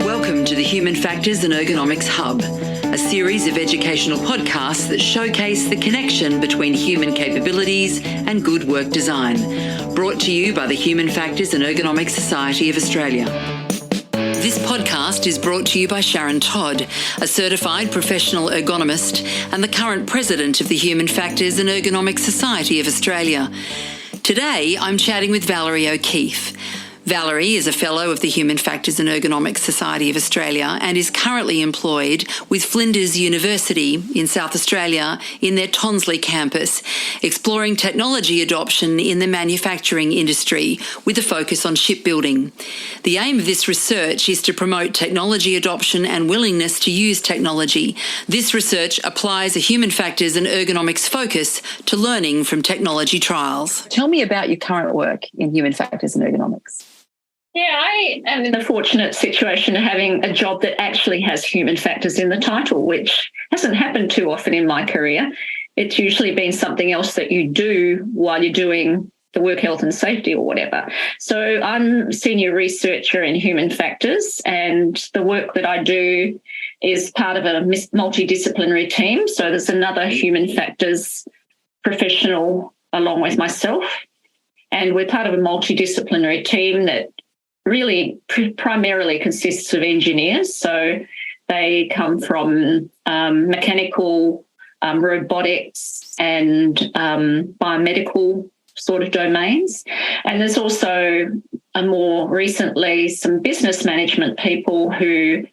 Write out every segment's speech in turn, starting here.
Welcome to the Human Factors and Ergonomics Hub, a series of educational podcasts that showcase the connection between human capabilities and good work design, brought to you by the Human Factors and Ergonomics Society of Australia. This podcast is brought to you by Sharon Todd, a certified professional ergonomist and the current president of the Human Factors and Ergonomics Society of Australia. Today, I'm chatting with Valerie O'Keeffe. Valerie is a fellow of the Human Factors and Ergonomics Society of Australia and is currently employed with Flinders University in South Australia in their Tonsley campus, exploring technology adoption in the manufacturing industry with a focus on shipbuilding. The aim of this research is to promote technology adoption and willingness to use technology. This research applies a human factors and ergonomics focus to learning from technology trials. Tell me about your current work in human factors and ergonomics. Yeah, I am in the fortunate situation of having a job that actually has human factors in the title, which hasn't happened too often in my career. It's usually been something else that you do while you're doing the work health and safety or whatever. So I'm senior researcher in human factors, and the work that I do is part of a multidisciplinary team. So there's another human factors professional along with myself, and we're part of a multidisciplinary team that really primarily consists of engineers. So they come from mechanical, robotics and biomedical sort of domains. And there's also more recently some business management people whose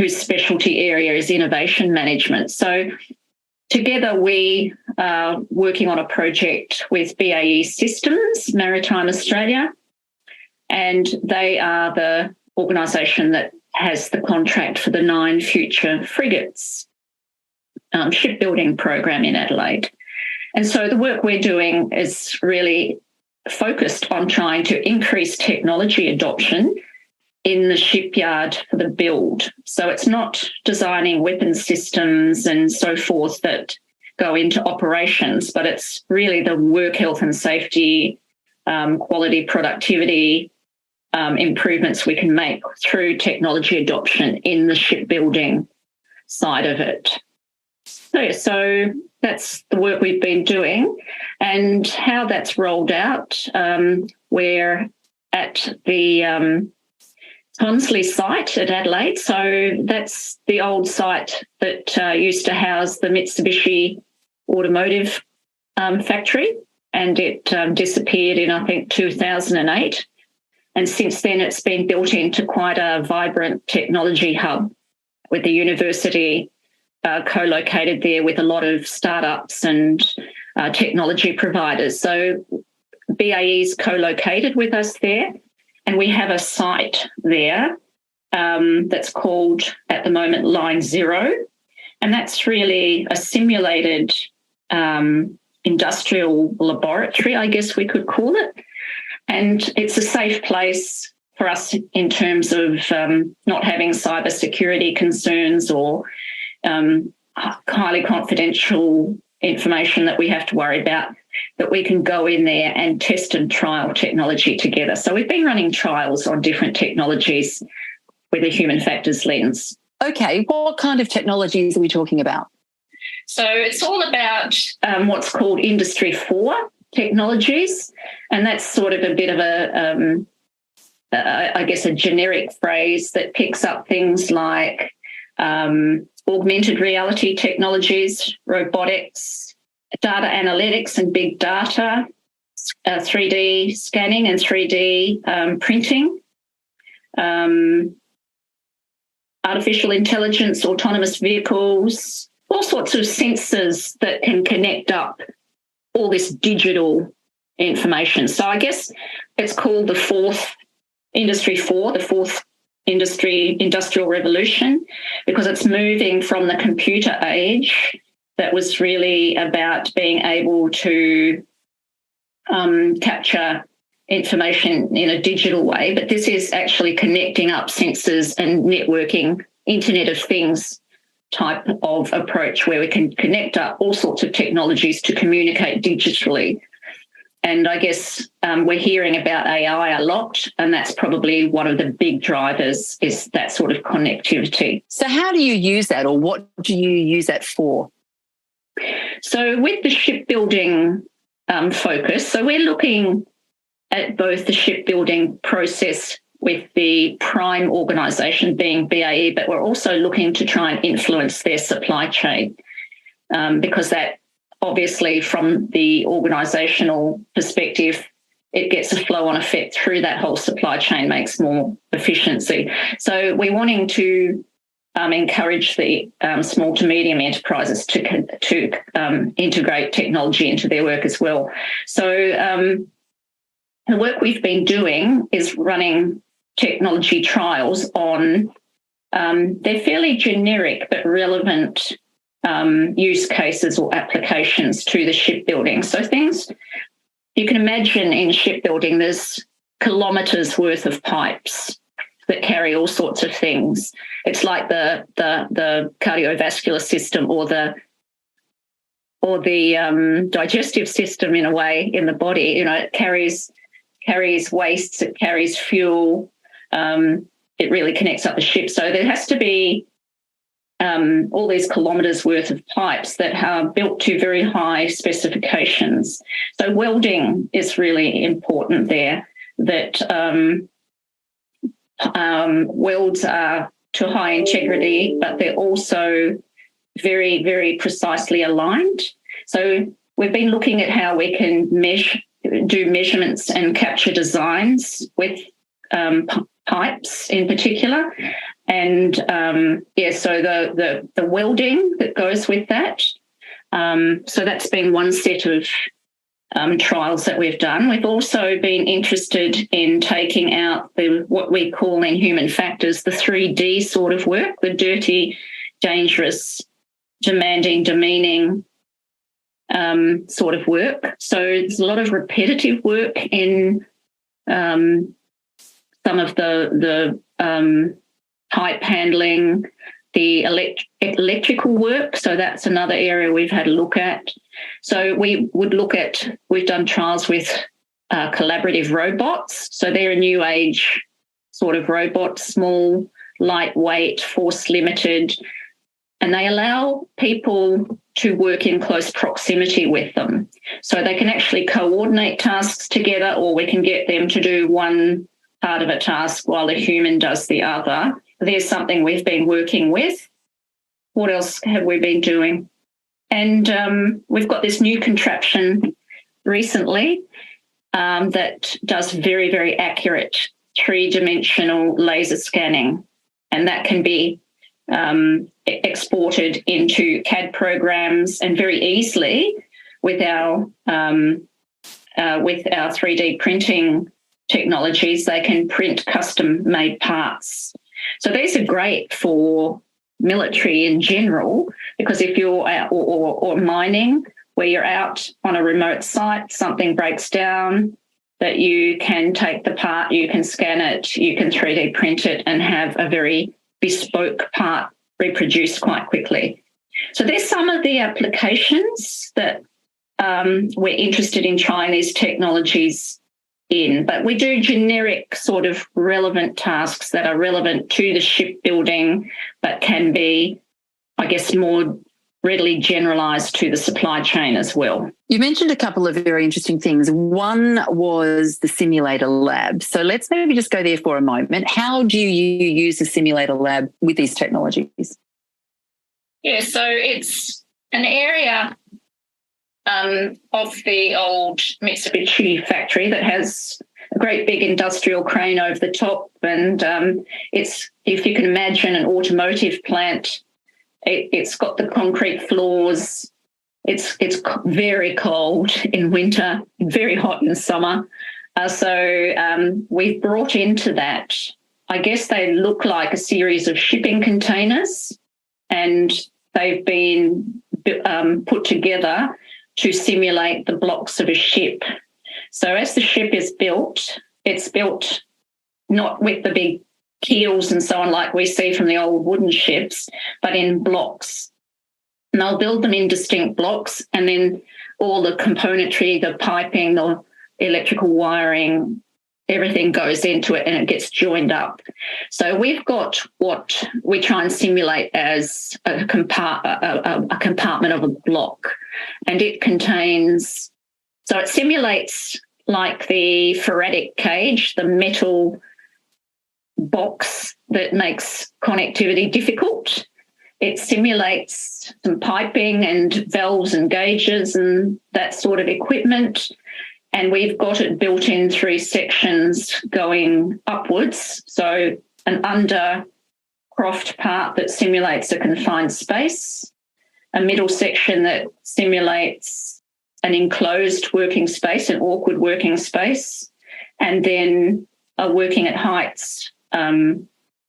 specialty area is innovation management. So together we are working on a project with BAE Systems, Maritime Australia, and they are the organisation that has the contract for the 9 future frigates shipbuilding program in Adelaide. And so the work we're doing is really focused on trying to increase technology adoption in the shipyard for the build. So it's not designing weapon systems and so forth that go into operations, but it's really the work health and safety, quality, productivity, improvements we can make through technology adoption in the shipbuilding side of it. So that's the work we've been doing, and how that's rolled out. We're at the Tonsley site at Adelaide. So that's the old site that used to house the Mitsubishi automotive factory, and it disappeared in, I think, 2008. And since then, it's been built into quite a vibrant technology hub with the university co-located there with a lot of startups and technology providers. So BAE is co-located with us there, and we have a site there that's called, at the moment, Line Zero, and that's really a simulated industrial laboratory, I guess we could call it. And it's a safe place for us in terms of not having cybersecurity concerns or highly confidential information that we have to worry about, that we can go in there and test and trial technology together. So we've been running trials on different technologies with a human factors lens. Okay, what kind of technologies are we talking about? So it's all about what's called Industry 4 technologies, and that's sort of a bit of I guess a generic phrase that picks up things like augmented reality technologies, robotics, data analytics and big data, 3D scanning and 3D printing, artificial intelligence, autonomous vehicles, all sorts of sensors that can connect up all this digital information. So I guess it's called the fourth Industry 4, the fourth industrial revolution, because it's moving from the computer age that was really about being able to capture information in a digital way, but this is actually connecting up sensors and networking, Internet of Things type of approach where we can connect up all sorts of technologies to communicate digitally. And I guess we're hearing about AI a lot, and that's probably one of the big drivers is that sort of connectivity. So how do you use that, or what do you use that for? So with the shipbuilding focus, so we're looking at both the shipbuilding process with the prime organisation being BAE, but we're also looking to try and influence their supply chain because that obviously from the organisational perspective, it gets a flow-on effect through that whole supply chain, makes more efficiency. So we're wanting to encourage the small to medium enterprises to integrate technology into their work as well. So the work we've been doing is running technology trials on, they're fairly generic but relevant use cases or applications to the shipbuilding. So things you can imagine in shipbuilding, there's kilometres worth of pipes that carry all sorts of things. It's like the cardiovascular system or the digestive system in a way in the body. You know, it carries wastes, it carries fuel. It really connects up the ship. So there has to be all these kilometres worth of pipes that are built to very high specifications. So welding is really important there, that welds are to high integrity, but they're also very, very precisely aligned. So we've been looking at how we can do measurements and capture designs with pipes in particular. And so the welding that goes with that. So that's been one set of trials that we've done. We've also been interested in taking out what we call in human factors, the 3D sort of work, the dirty, dangerous, demanding, demeaning sort of work. So there's a lot of repetitive work in some of the pipe handling, the electrical work. So that's another area we've had a look at. So we've done trials with collaborative robots. So they're a new age sort of robot, small, lightweight, force limited, and they allow people to work in close proximity with them. So they can actually coordinate tasks together, or we can get them to do one part of a task while the human does the other. There's something we've been working with. What else have we been doing? And we've got this new contraption recently that does very, very accurate three-dimensional laser scanning, and that can be exported into CAD programs and very easily with our 3D printing technologies, they can print custom-made parts. So these are great for military in general, because if you're out or mining, where you're out on a remote site, something breaks down, that you can take the part, you can scan it, you can 3D print it and have a very bespoke part reproduced quite quickly. So there's some of the applications that we're interested in trying these technologies in, but we do generic sort of relevant tasks that are relevant to the shipbuilding, but can be, I guess, more readily generalised to the supply chain as well. You mentioned a couple of very interesting things. One was the simulator lab. So let's maybe just go there for a moment. How do you use the simulator lab with these technologies? Yeah, so it's an area of the old Mitsubishi factory that has a great big industrial crane over the top, and it's, if you can imagine, an automotive plant. It's got the concrete floors. It's very cold in winter, very hot in summer. So we've brought into that, I guess they look like a series of shipping containers, and they've been put together to simulate the blocks of a ship. So as the ship is built, it's built not with the big keels and so on, like we see from the old wooden ships, but in blocks. And they'll build them in distinct blocks, and then all the componentry, the piping, the electrical wiring, everything goes into it and it gets joined up. So we've got what we try and simulate as a compartment of a block, and it contains, so it simulates like the Faraday cage, the metal box that makes connectivity difficult. It simulates some piping and valves and gauges and that sort of equipment. And we've got it built in 3 sections going upwards. So an undercroft part that simulates a confined space, a middle section that simulates an enclosed working space, an awkward working space, and then a working at heights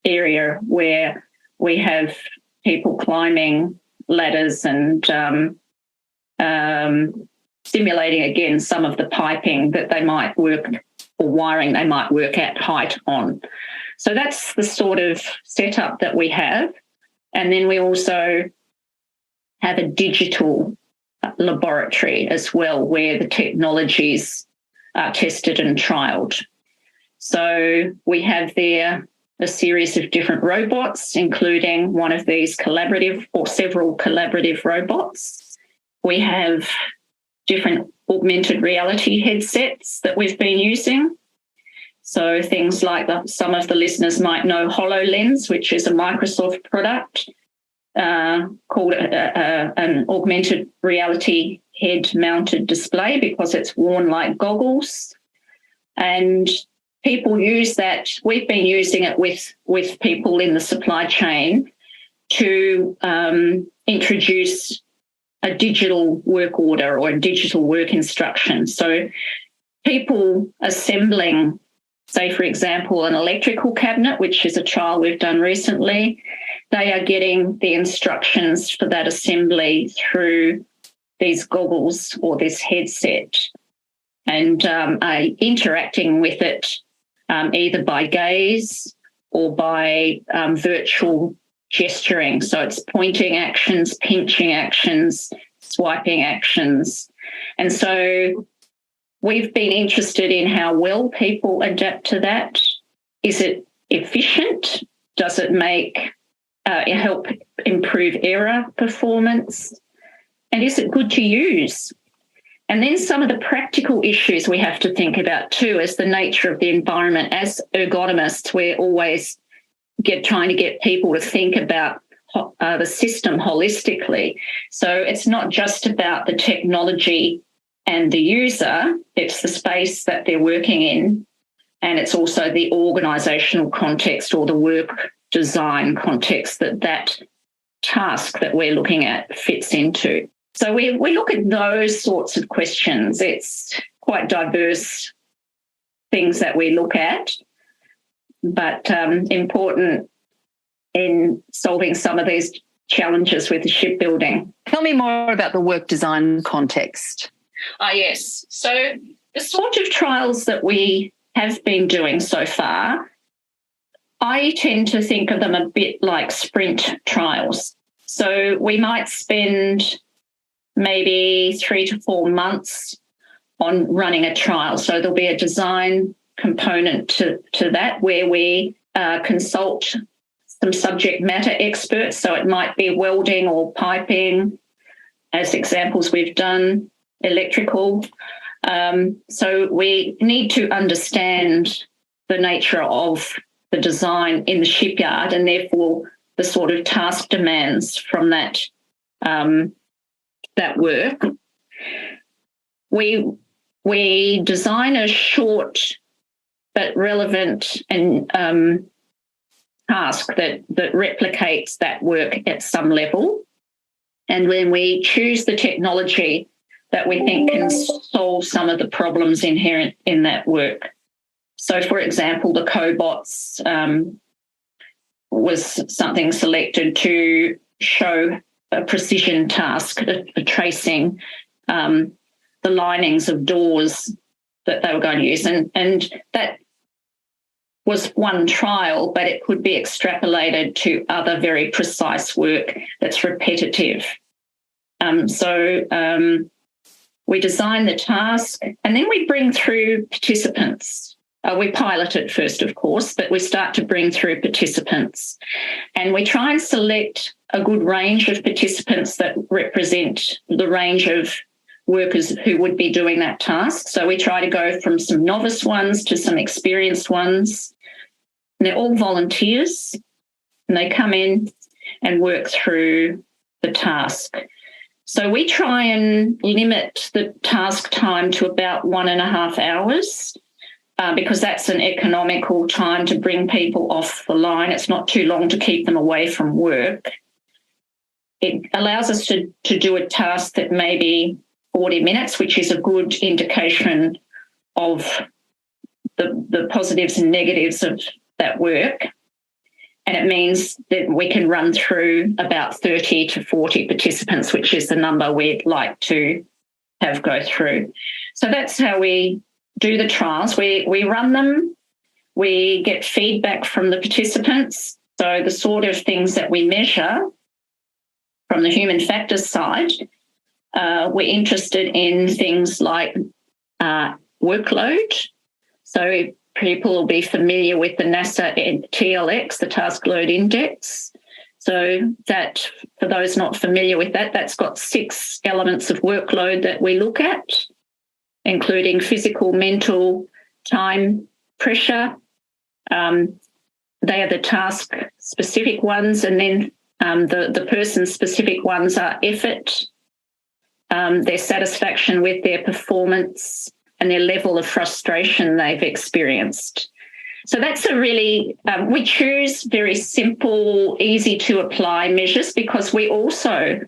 area where we have people climbing ladders and simulating again some of the piping that they might work, or wiring they might work at height on. So that's the sort of setup that we have. And then we also have a digital laboratory as well, where the technologies are tested and trialled. So we have there a series of different robots, including one of these collaborative or several collaborative robots. We have different augmented reality headsets that we've been using. So things like some of the listeners might know HoloLens, which is a Microsoft product called an augmented reality head-mounted display, because it's worn like goggles. And people use that. We've been using it with people in the supply chain to introduce a digital work order or a digital work instruction. So people assembling, say, for example, an electrical cabinet, which is a trial we've done recently, they are getting the instructions for that assembly through these goggles or this headset, and are interacting with it either by gaze or by virtual gesturing. So it's pointing actions, pinching actions, swiping actions. And so we've been interested in how well people adapt to that. Is it efficient? Does it help improve error performance? And is it good to use? And then some of the practical issues we have to think about too is the nature of the environment. As ergonomists, we're always trying to get people to think about the system holistically. So it's not just about the technology and the user, it's the space that they're working in, and it's also the organisational context or the work design context that task that we're looking at fits into. So we look at those sorts of questions. It's quite diverse things that we look at, but important in solving some of these challenges with the shipbuilding. Tell me more about the work design context. Yes. So the sort of trials that we have been doing so far, I tend to think of them a bit like sprint trials. So we might spend maybe 3 to 4 months on running a trial. So there'll be a design component to that where we consult some subject matter experts. So it might be welding or piping, as examples we've done, electrical. So we need to understand the nature of the design in the shipyard, and therefore the sort of task demands from that work. We design a short but relevant and task that replicates that work at some level. And when we choose the technology that we think can solve some of the problems inherent in that work. So, for example, the cobots was something selected to show a precision task, a tracing the linings of doors that they were going to use. And that was one trial, but it could be extrapolated to other very precise work that's repetitive. We design the task, and then we bring through participants. We pilot it first, of course, but we start to bring through participants. And we try and select a good range of participants that represent the range of workers who would be doing that task. So we try to go from some novice ones to some experienced ones. And they're all volunteers, and they come in and work through the task. So we try and limit the task time to about 1.5 hours because that's an economical time to bring people off the line. It's not too long to keep them away from work. It allows us to do a task that may be 40 minutes, which is a good indication of the positives and negatives of that work. And it means that we can run through about 30 to 40 participants, which is the number we'd like to have go through. So that's how we do the trials. We run them. We get feedback from the participants. So the sort of things that we measure from the human factors side, we're interested in things like workload. So people will be familiar with the NASA TLX, the Task Load Index. So that, for those not familiar with that, that's got 6 elements of workload that we look at, including physical, mental, time, pressure. They are the task-specific ones, and then the person-specific ones are effort, their satisfaction with their performance, and their level of frustration they've experienced. So that's a really, we choose very simple, easy to apply measures because we also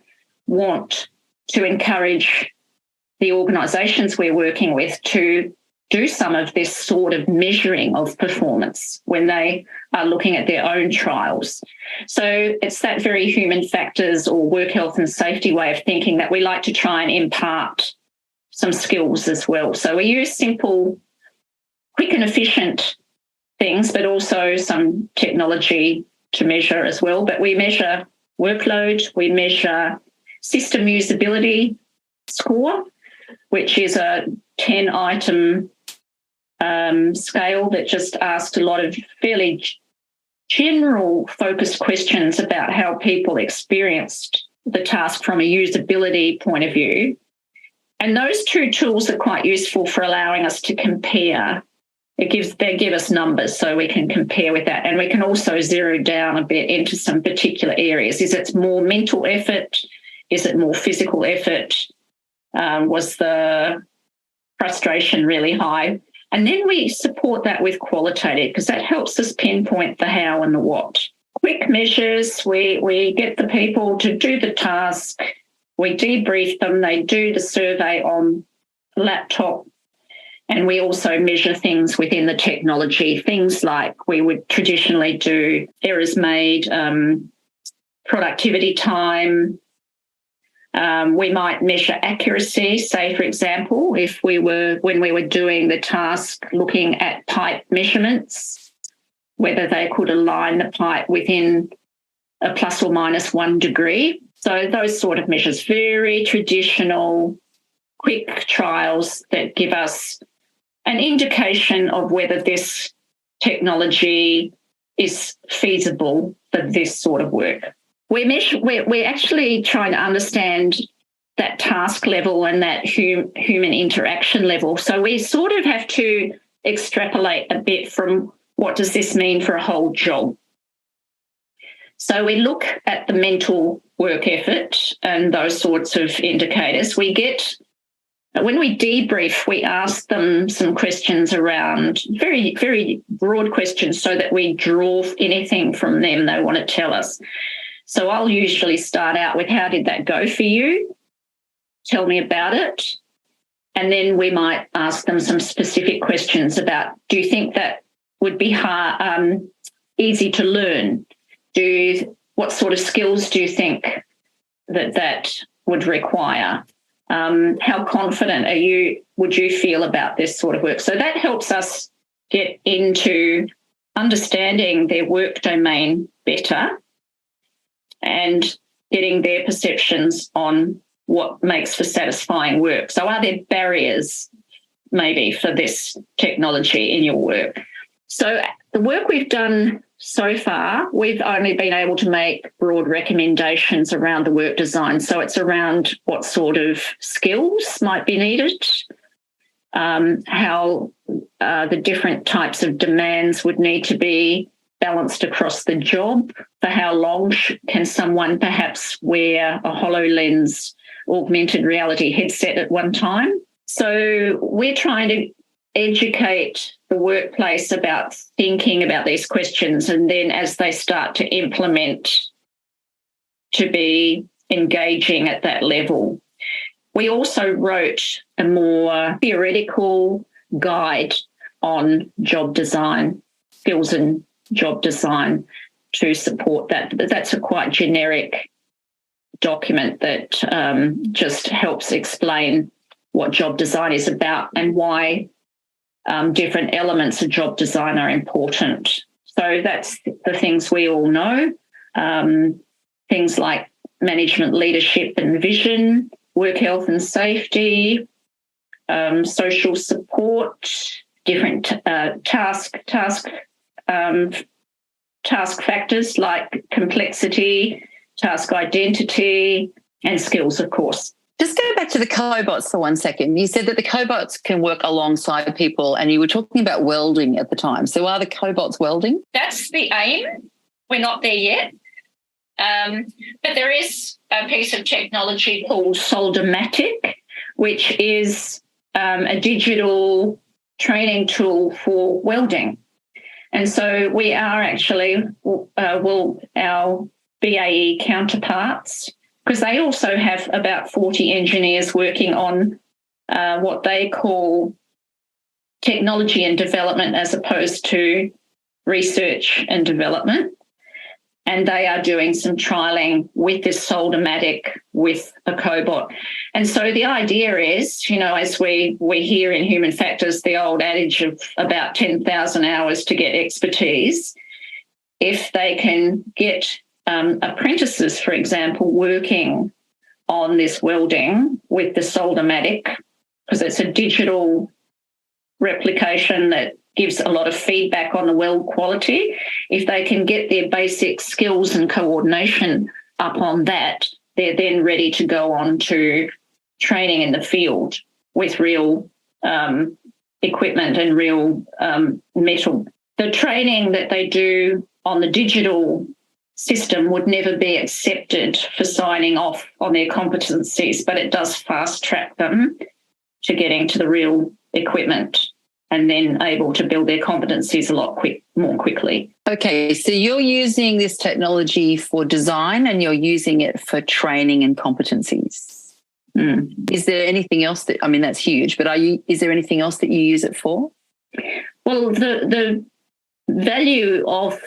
want to encourage the organisations we're working with to do some of this sort of measuring of performance when they are looking at their own trials. So it's that very human factors or work health and safety way of thinking that we like to try and impart some skills as well. So we use simple, quick and efficient things, but also some technology to measure as well. But we measure workload, we measure system usability score, which is a 10-item scale that just asks a lot of fairly general focused questions about how people experienced the task from a usability point of view. And those two tools are quite useful for allowing us to compare. They give us numbers so we can compare with that. And we can also zero down a bit into some particular areas. Is it more mental effort? Is it more physical effort? Was the frustration really high? And then we support that with qualitative because that helps us pinpoint the how and the what. Quick measures, we get the people to do the task. We debrief them, they do the survey on laptop, and we also measure things within the technology, things like we would traditionally do errors made, productivity time. We might measure accuracy, say, for example, when we were doing the task looking at pipe measurements, whether they could align the pipe within a plus or minus 1 degree. So those sort of measures, very traditional, quick trials that give us an indication of whether this technology is feasible for this sort of work. We're actually trying to understand that task level and that human interaction level. So we sort of have to extrapolate a bit from what does this mean for a whole job. So we look at the mental work effort and those sorts of indicators. When we debrief, we ask them some questions around very, very broad questions so that we draw anything from them they want to tell us. So I'll usually start out with, how did that go for you? Tell me about it. And then we might ask them some specific questions about, do you think that would be easy to learn? What sort of skills do you think that would require? How confident would you feel about this sort of work? So that helps us get into understanding their work domain better and getting their perceptions on what makes for satisfying work. So are there barriers maybe for this technology in your work? So the work we've done so far, we've only been able to make broad recommendations around the work design. So it's around what sort of skills might be needed, how the different types of demands would need to be balanced across the job, for how long can someone perhaps wear a HoloLens augmented reality headset at one time. So we're trying to educate the workplace about thinking about these questions, and then as they start to implement, to be engaging at that level. We also wrote a more theoretical guide on job design, skills and job design to support that. But that's a quite generic document that just helps explain what job design is about and why different elements of job design are important. So that's the things we all know, things like management, leadership and vision, work health and safety, social support, different task factors like complexity, task identity, and skills, of course. Just go back to the cobots for 1 second. You said that the cobots can work alongside people, and you were talking about welding at the time. So are the cobots welding? That's the aim. We're not there yet. But there is a piece of technology called Soldermatic, which is a digital training tool for welding. And so we are actually, our BAE counterparts, because they also have about 40 engineers working on what they call technology and development as opposed to research and development. And they are doing some trialling with this Soldermatic with a cobot. And so the idea is, as we hear in human factors, the old adage of about 10,000 hours to get expertise, if they can get apprentices, for example, working on this welding with the Soldermatic, because it's a digital replication that gives a lot of feedback on the weld quality. If they can get their basic skills and coordination up on that, they're then ready to go on to training in the field with real equipment and real metal. The training that they do on the digital system would never be accepted for signing off on their competencies, but it does fast track them to getting to the real equipment and then able to build their competencies a lot more quickly. Okay, so you're using this technology for design and you're using it for training and competencies. Is there anything else that's huge, but is there anything else that you use it for? Well, the value of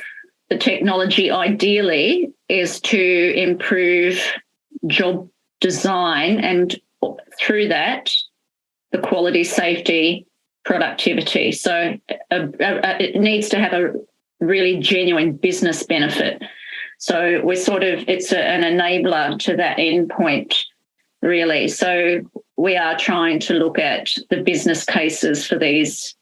the technology ideally is to improve job design and through that, the quality, safety, productivity. So it needs to have a really genuine business benefit. So it's an enabler to that end point, really. So we are trying to look at the business cases for these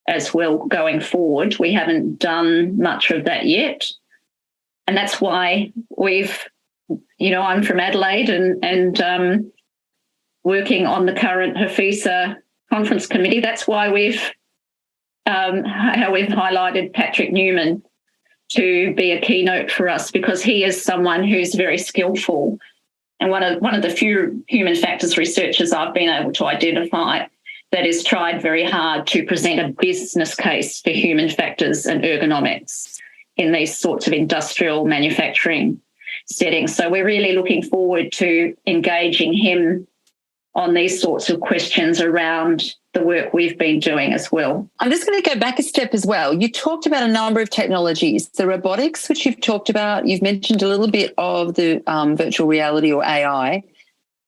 as well going forward. We haven't done much of that yet. And that's why I'm from Adelaide and working on the current HFESA conference committee. That's why we've highlighted Patrick Newman to be a keynote for us, because he is someone who's very skillful and one of the few human factors researchers I've been able to identify that has tried very hard to present a business case for human factors and ergonomics in these sorts of industrial manufacturing settings. So we're really looking forward to engaging him on these sorts of questions around the work we've been doing as well. I'm just going to go back a step as well. You talked about a number of technologies, the robotics, which you've talked about. You've mentioned a little bit of the virtual reality or AI.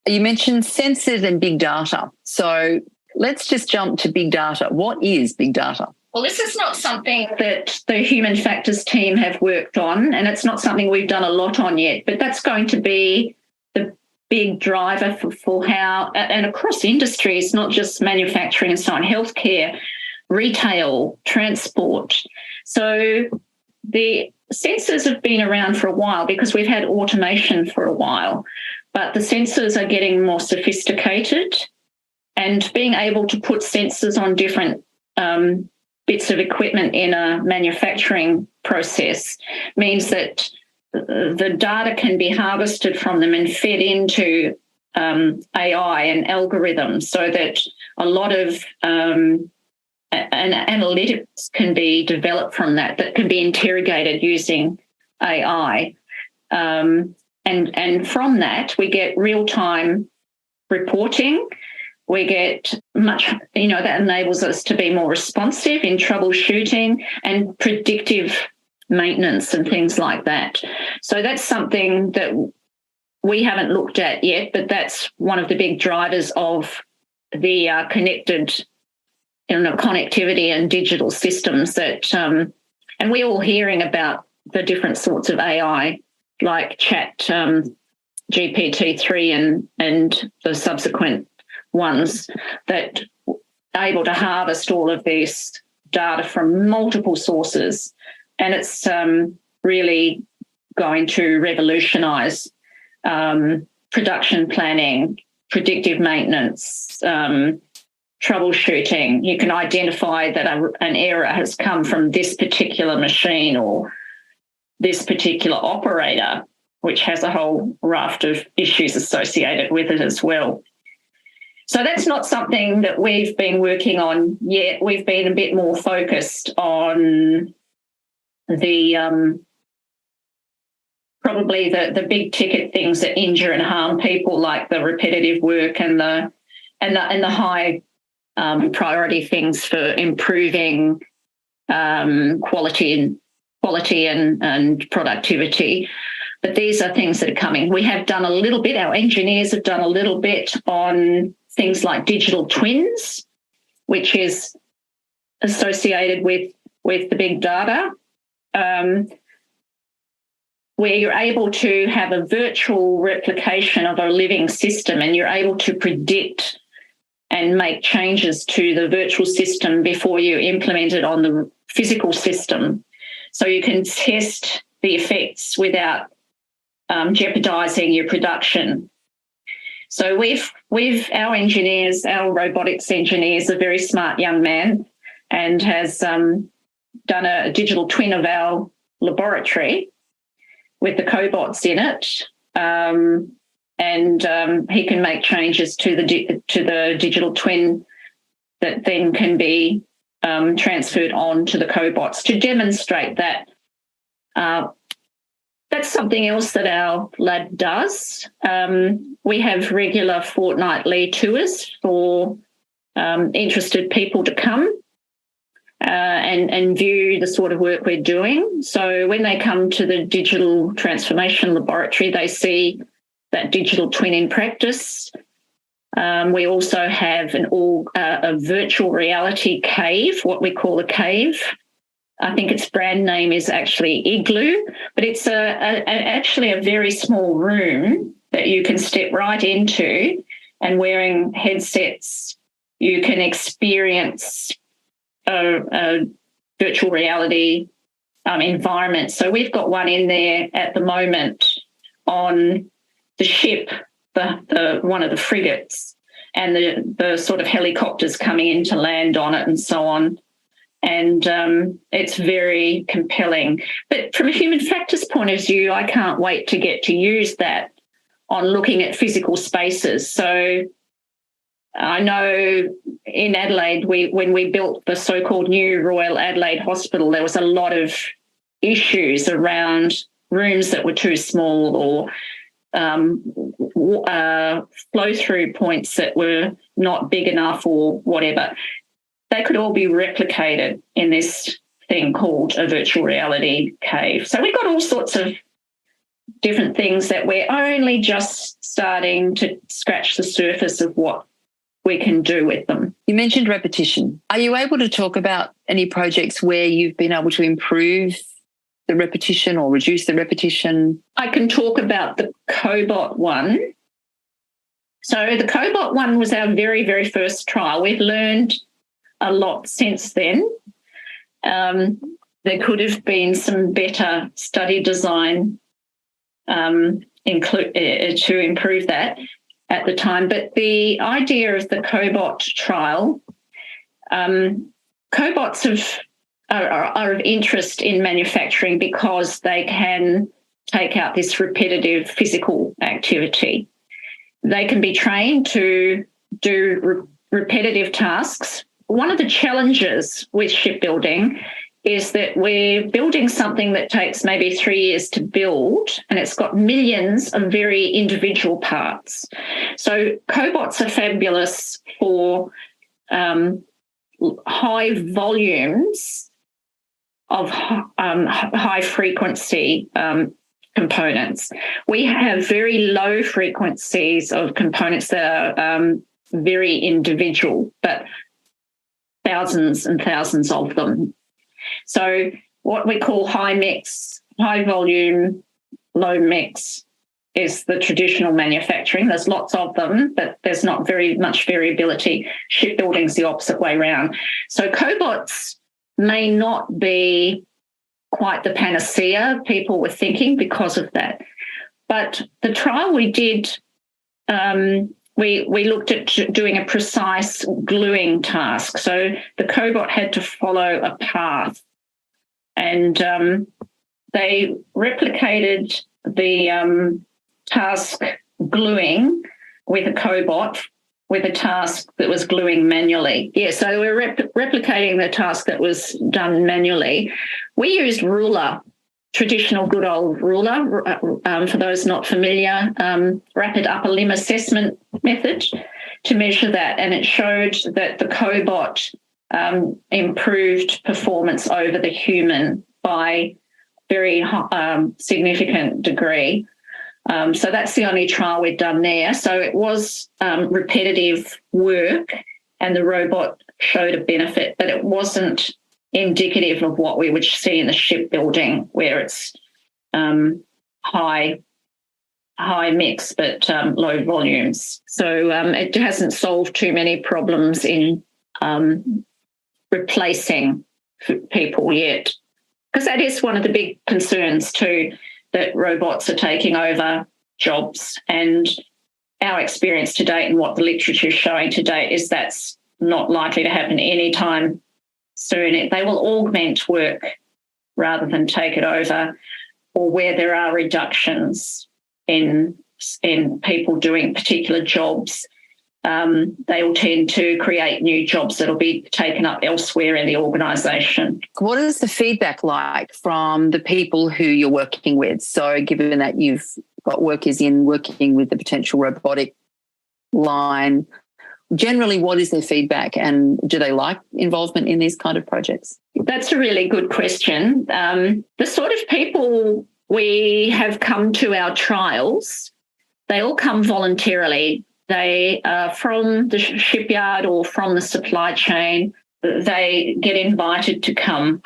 You mentioned sensors and big data. So let's just jump to big data. What is big data? Well, this is not something that the human factors team have worked on, and it's not something we've done a lot on yet, but that's going to be the big driver for how, and across industries, not just manufacturing and so on, healthcare, retail, transport. So the sensors have been around for a while because we've had automation for a while, but the sensors are getting more sophisticated, and being able to put sensors on different bits of equipment in a manufacturing process means that the data can be harvested from them and fed into AI and algorithms, so that a lot of analytics can be developed from that can be interrogated using AI. And from that, we get real-time reporting. We get much, that enables us to be more responsive in troubleshooting and predictive maintenance and things like that. So that's something that we haven't looked at yet, but that's one of the big drivers of the connectivity and digital systems that, and we're all hearing about the different sorts of AI, like Chat GPT-3 and the subsequent ones that are able to harvest all of this data from multiple sources. And it's really going to revolutionise production planning, predictive maintenance, troubleshooting. You can identify that an error has come from this particular machine or this particular operator, which has a whole raft of issues associated with it as well. So that's not something that we've been working on yet. We've been a bit more focused on the probably the big ticket things that injure and harm people, like the repetitive work and the high priority things for improving quality and productivity. But these are things that are coming. We have done a little bit, our engineers have done a little bit on things like digital twins, which is associated with the big data, where you're able to have a virtual replication of a living system, and you're able to predict and make changes to the virtual system before you implement it on the physical system. So you can test the effects without jeopardising your production. So our engineers, our robotics engineers, a very smart young man, and has done a digital twin of our laboratory with the cobots in it, and he can make changes to the digital twin that then can be transferred on to the cobots to demonstrate that. That's something else that our lab does. We have regular fortnightly tours for interested people to come and view the sort of work we're doing. So when they come to the digital transformation laboratory, they see that digital twin in practice. We also have a virtual reality cave, what we call a cave. I think its brand name is actually Igloo, but it's actually a very small room that you can step right into, and wearing headsets, you can experience a virtual reality environment. So we've got one in there at the moment on the ship, the one of the frigates, and the sort of helicopters coming in to land on it and so on. And it's very compelling. But from a human factors point of view, I can't wait to get to use that on looking at physical spaces. So I know in Adelaide, when we built the so-called new Royal Adelaide Hospital, there was a lot of issues around rooms that were too small, or flow-through points that were not big enough, or whatever. They could all be replicated in this thing called a virtual reality cave. So we've got all sorts of different things that we're only just starting to scratch the surface of what we can do with them. You mentioned repetition. Are you able to talk about any projects where you've been able to improve the repetition or reduce the repetition? I can talk about the cobot one. So the cobot one was our very, very first trial. We've learned a lot since then. There could have been some better study design to improve that at the time. But the idea of the cobot trial, cobots are of interest in manufacturing because they can take out this repetitive physical activity. They can be trained to do repetitive tasks. One of the challenges with shipbuilding is that we're building something that takes maybe 3 years to build, and it's got millions of very individual parts. So cobots are fabulous for high volumes of high frequency components. We have very low frequencies of components that are very individual, but thousands and thousands of them. So what we call high mix, high volume, low mix is the traditional manufacturing. There's lots of them, but there's not very much variability. Shipbuilding's the opposite way around. So cobots may not be quite the panacea people were thinking because of that. But the trial we did, we looked at doing a precise gluing task. So the cobot had to follow a path, and they replicated the task gluing with a cobot with a task that was gluing manually. Yeah, so we're replicating the task that was done manually. We used ruler, traditional good old ruler, for those not familiar, rapid upper limb assessment method to measure that. And it showed that the cobot improved performance over the human by very significant degree. So that's the only trial we've done there. So it was repetitive work and the robot showed a benefit, but it wasn't indicative of what we would see in the shipbuilding where it's high mix but low volumes. So it hasn't solved too many problems in replacing people yet, because that is one of the big concerns too, that robots are taking over jobs. And our experience to date and what the literature is showing to date is that's not likely to happen anytime soon. They will augment work rather than take it over, or where there are reductions in people doing particular jobs, they will tend to create new jobs that will be taken up elsewhere in the organisation. What is the feedback like from the people who you're working with? So given that you've got workers in working with the potential robotic line, generally what is their feedback, and do they like involvement in these kind of projects? That's a really good question. The sort of people we have come to our trials, they all come voluntarily. They are from the shipyard or from the supply chain. They get invited to come.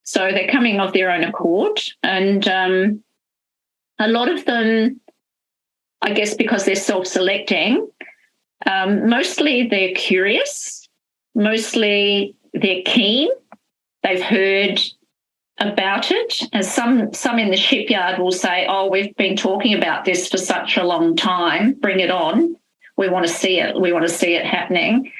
So they're coming of their own accord. And a lot of them, I guess because they're self-selecting, mostly they're curious, mostly they're keen. They've heard about it. And some in the shipyard will say, oh, we've been talking about this for such a long time, bring it on. We want to see it. We want to see it happening.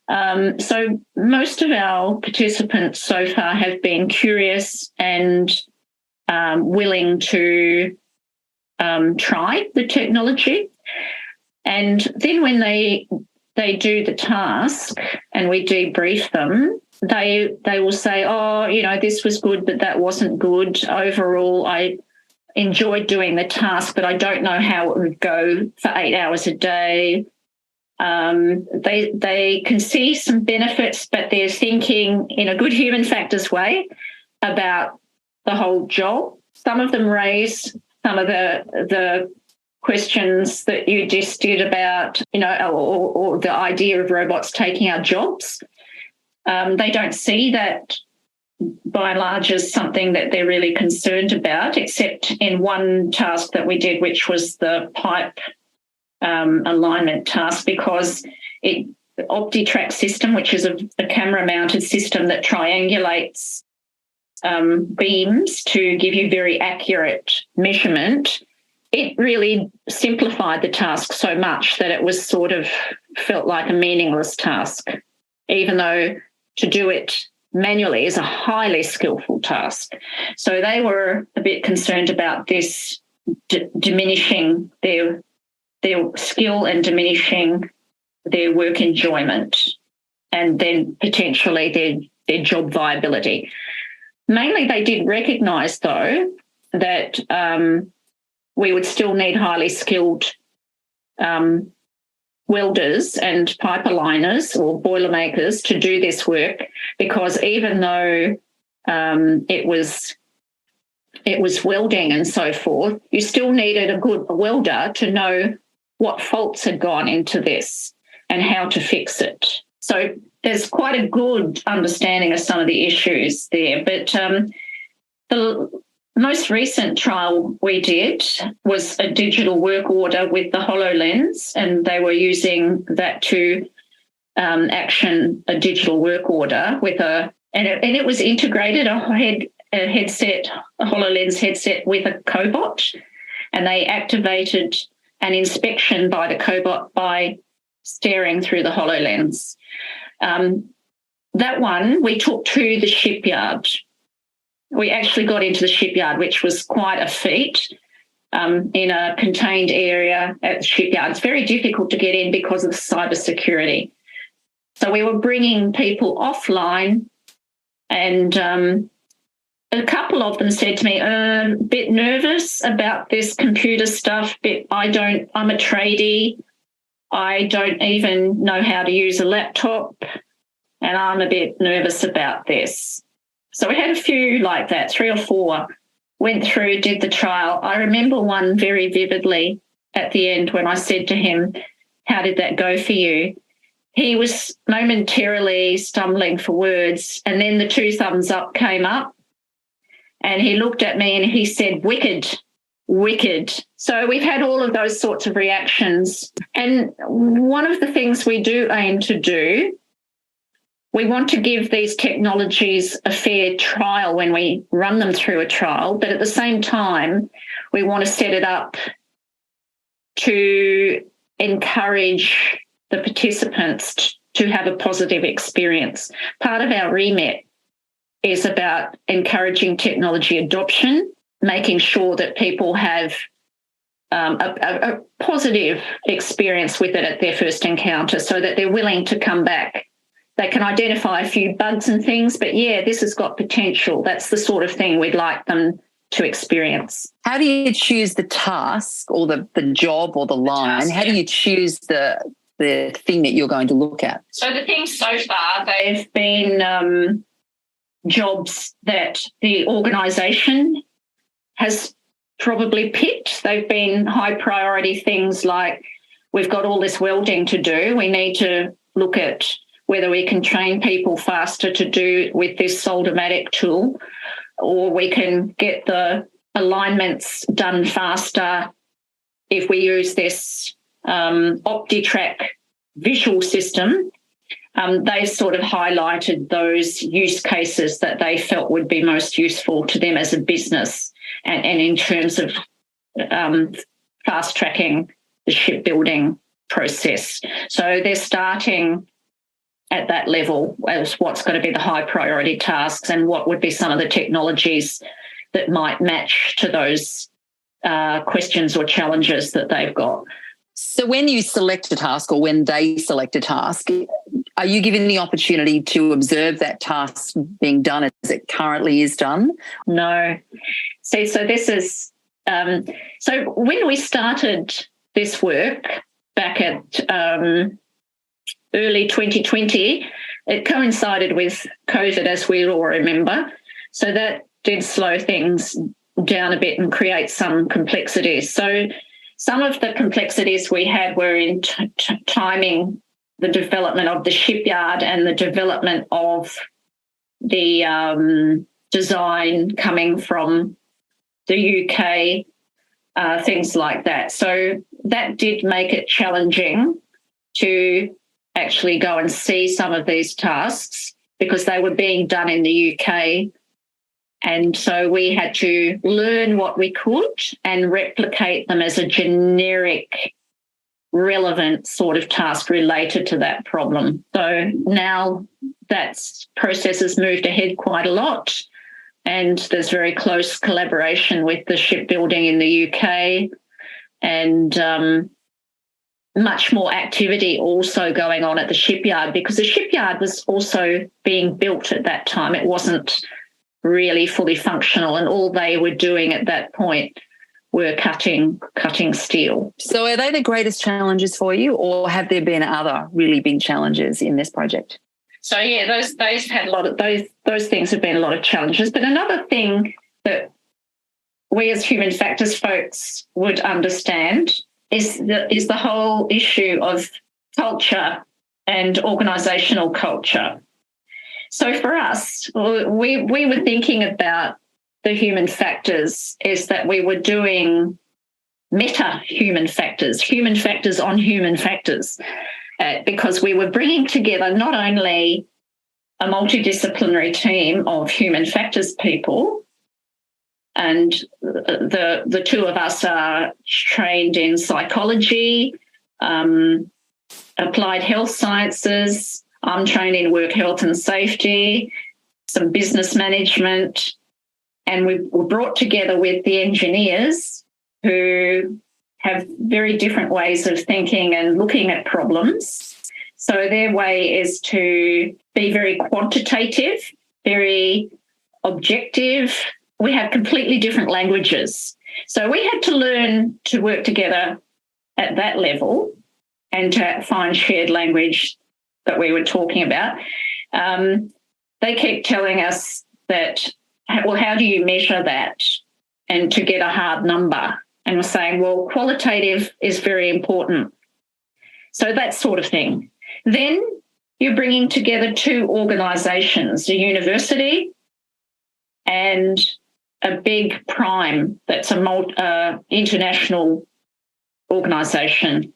So most of our participants so far have been curious and willing to try the technology. And then when they do the task and we debrief them, they will say, oh, this was good, but that wasn't good. Overall, I enjoyed doing the task, but I don't know how it would go for 8 hours a day. They can see some benefits, but they're thinking in a good human factors way about the whole job. Some of them raise some of the questions that you just did about, or the idea of robots taking our jobs. They don't see that by and large as something that they're really concerned about, except in one task that we did, which was the pipe alignment task, because the OptiTrack system, which is a camera-mounted system that triangulates beams to give you very accurate measurement, it really simplified the task so much that it was sort of felt like a meaningless task, even though to do it manually is a highly skillful task. So they were a bit concerned about this diminishing their skill and diminishing their work enjoyment, and then potentially their job viability. Mainly they did recognise, though, that we would still need highly skilled welders and pipe aligners or boilermakers to do this work, because even though it was welding and so forth, you still needed a good welder to know what faults had gone into this and how to fix it. So there's quite a good understanding of some of the issues there. But the most recent trial we did was a digital work order with the HoloLens, and they were using that to action a digital work order with and it was integrated, a HoloLens headset with a cobot, and they activated an inspection by the cobot by staring through the HoloLens. That one we took to the shipyard. We actually got into the shipyard, which was quite a feat, in a contained area at the shipyard. It's very difficult to get in because of cybersecurity. So we were bringing people offline, and a couple of them said to me, a bit nervous about this computer stuff, I'm a tradie, I don't even know how to use a laptop, and I'm a bit nervous about this. So we had a few like that, 3 or 4, went through, did the trial. I remember one very vividly at the end when I said to him, how did that go for you? He was momentarily stumbling for words, and then the 2 thumbs up came up, and he looked at me and he said, wicked. So we've had all of those sorts of reactions. And one of the things we do aim to do, we want to give these technologies a fair trial when we run them through a trial, but at the same time, we want to set it up to encourage the participants to have a positive experience. Part of our remit is about encouraging technology adoption, making sure that people have a positive experience with it at their first encounter, so that they're willing to come back. They can identify a few bugs and things, but yeah, this has got potential. That's the sort of thing we'd like them to experience. How do you choose the task or the job or the line? How do you choose the thing that you're going to look at? So the things so far, they've been jobs that the organisation has probably picked. They've been high priority things like, we've got all this welding to do. We need to look at whether we can train people faster to do with this soldermatic tool, or we can get the alignments done faster if we use this OptiTrack visual system. They've sort of highlighted those use cases that they felt would be most useful to them as a business, and in terms of fast-tracking the shipbuilding process. So they're starting at that level as what's going to be the high priority tasks and what would be some of the technologies that might match to those questions or challenges that they've got. So when you select a task, or when they select a task, are you given the opportunity to observe that task being done as it currently is done? No. See, so this is so when we started this work back at early 2020, it coincided with COVID, as we all remember. So that did slow things down a bit and create some complexities. So some of the complexities we had were in timing the development of the shipyard and the development of the design coming from the UK, things like that. So that did make it challenging to actually go and see some of these tasks because they were being done in the UK. And so we had to learn what we could and replicate them as a generic, relevant sort of task related to that problem. So now that process has moved ahead quite a lot, and there's very close collaboration with the shipbuilding in the UK, and much more activity also going on at the shipyard, because the shipyard was also being built at that time. It wasn't really fully functional, and all they were doing at that point were cutting steel. So are they the greatest challenges for you, or have there been other really big challenges in this project? So yeah, those had a lot of those things have been a lot of challenges. But another thing that we as human factors folks would understand is the whole issue of culture and organisational culture. So for us, we were thinking about the human factors is that we were doing meta-human factors on human factors, because we were bringing together not only a multidisciplinary team of human factors people, and the two of us are trained in psychology, applied health sciences. I'm trained in work health and safety, some business management, and we were brought together with the engineers who have very different ways of thinking and looking at problems. So their way is to be very quantitative, very objective. We have completely different languages. So we had to learn to work together at that level and to find shared language that we were talking about. They keep telling us that, well, how do you measure that and to get a hard number? And we're saying, well, qualitative is very important. So that sort of thing. Then you're bringing together two organisations, a university and a big prime that's a international organisation.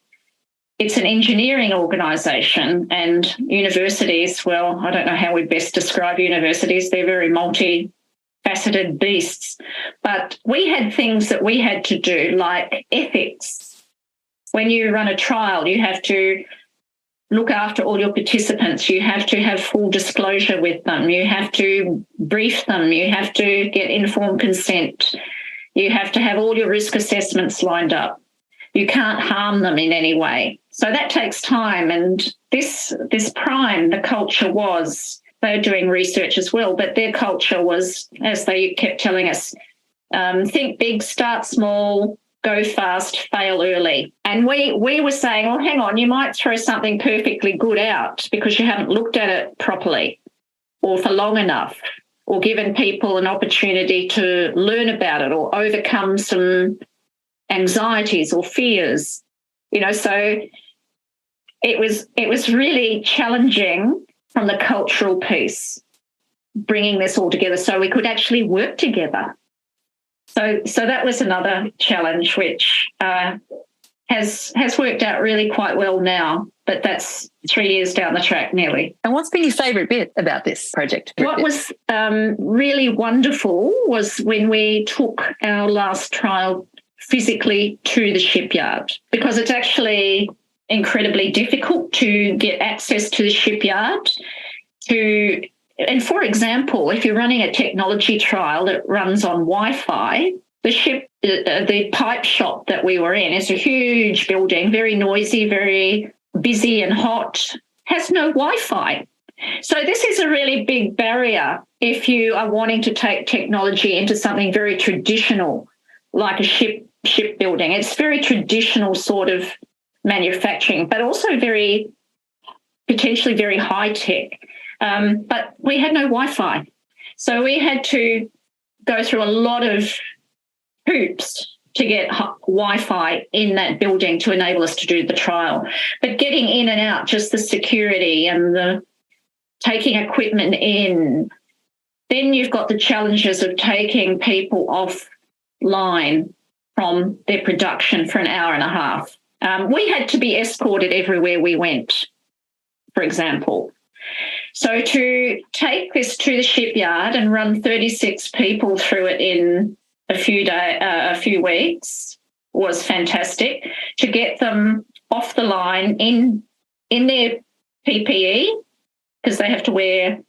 It's an engineering organisation, and universities, well, I don't know how we best describe universities. They're very multifaceted beasts. But we had things that we had to do, like ethics. When you run a trial, you have to look after all your participants. You have to have full disclosure with them. You have to brief them. You have to get informed consent. You have to have all your risk assessments lined up. You can't harm them in any way. So that takes time. And this prime, the culture was, they're doing research as well, but their culture was, as they kept telling us, think big, start small, go fast, fail early. And we were saying, well, hang on, you might throw something perfectly good out because you haven't looked at it properly or for long enough, or given people an opportunity to learn about it or overcome some anxieties or fears. So it was really challenging from the cultural piece, bringing this all together so we could actually work together. So that was another challenge, which has worked out really quite well now, but that's 3 years down the track nearly. And what's been your favourite bit about this project? What was really wonderful was when we took our last trial physically to the shipyard, because it's actually incredibly difficult to get access to the shipyard. And for example, if you're running a technology trial that runs on Wi-Fi, the pipe shop that we were in is a huge building, very noisy, very busy and hot, has no Wi-Fi. So this is a really big barrier if you are wanting to take technology into something very traditional, like a shipbuilding. It's very traditional sort of manufacturing, but also potentially very high tech. But we had no Wi-Fi. So we had to go through a lot of hoops to get Wi-Fi in that building to enable us to do the trial. But getting in and out, just the security and the taking equipment in. Then you've got the challenges of taking people offline from their production for an hour and a half. We had to be escorted everywhere we went, for example. So to take this to the shipyard and run 36 people through it in a few weeks was fantastic. To get them off the line in their PPE, because they have to wear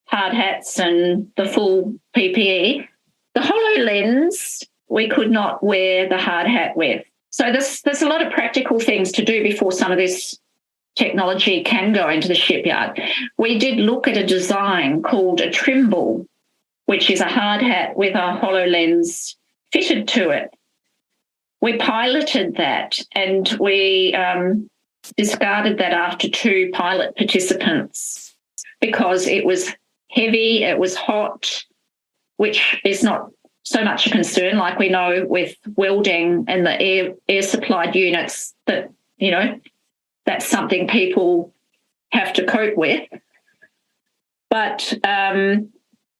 hard hats and the full PPE. The HoloLens, we could not wear the hard hat with. So there's a lot of practical things to do before some of this technology can go into the shipyard. We did look at a design called a Trimble, which is a hard hat with a HoloLens fitted to it. We piloted that and we discarded that after 2 pilot participants because it was heavy, it was hot, which is not so much a concern like we know with welding and the air supplied units that, that's something people have to cope with. But the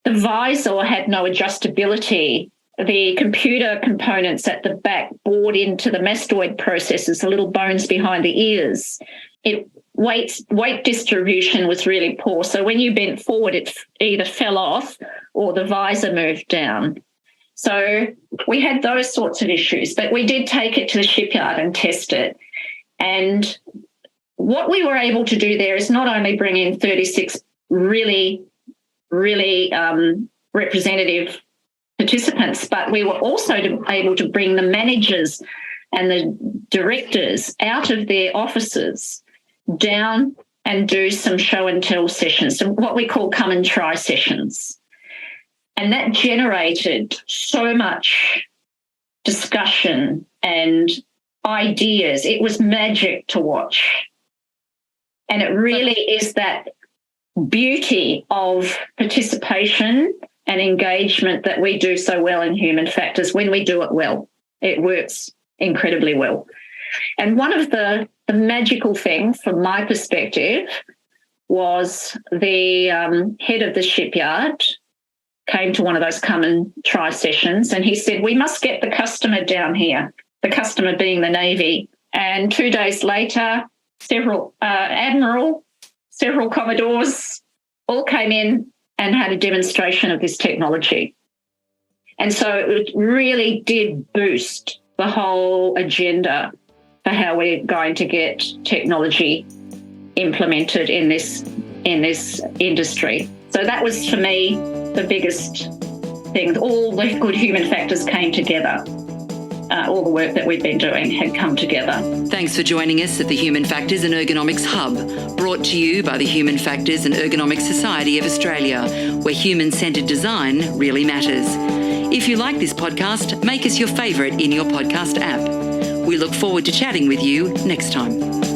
visor had no adjustability. The computer components at the back bored into the mastoid processes, the little bones behind the ears. Weight distribution was really poor. So when you bent forward, it either fell off or the visor moved down. So we had those sorts of issues, but we did take it to the shipyard and test it. And what we were able to do there is not only bring in 36 really, really representative participants, but we were also able to bring the managers and the directors out of their offices down and do some show and tell sessions, so what we call come and try sessions. And that generated so much discussion and ideas. It was magic to watch. And it really is that beauty of participation and engagement that we do so well in human factors. When we do it well, it works incredibly well. And one of the magical things from my perspective was the head of the shipyard came to one of those come and try sessions and he said, we must get the customer down here, the customer being the Navy. And 2 days later, several admiral, several commodores all came in and had a demonstration of this technology. And so it really did boost the whole agenda for how we're going to get technology implemented in this industry. So that was, for me, the biggest thing. All the good human factors came together. All the work that we've been doing had come together. Thanks for joining us at the Human Factors and Ergonomics Hub, brought to you by the Human Factors and Ergonomics Society of Australia, where human-centred design really matters. If you like this podcast, make us your favourite in your podcast app. We look forward to chatting with you next time.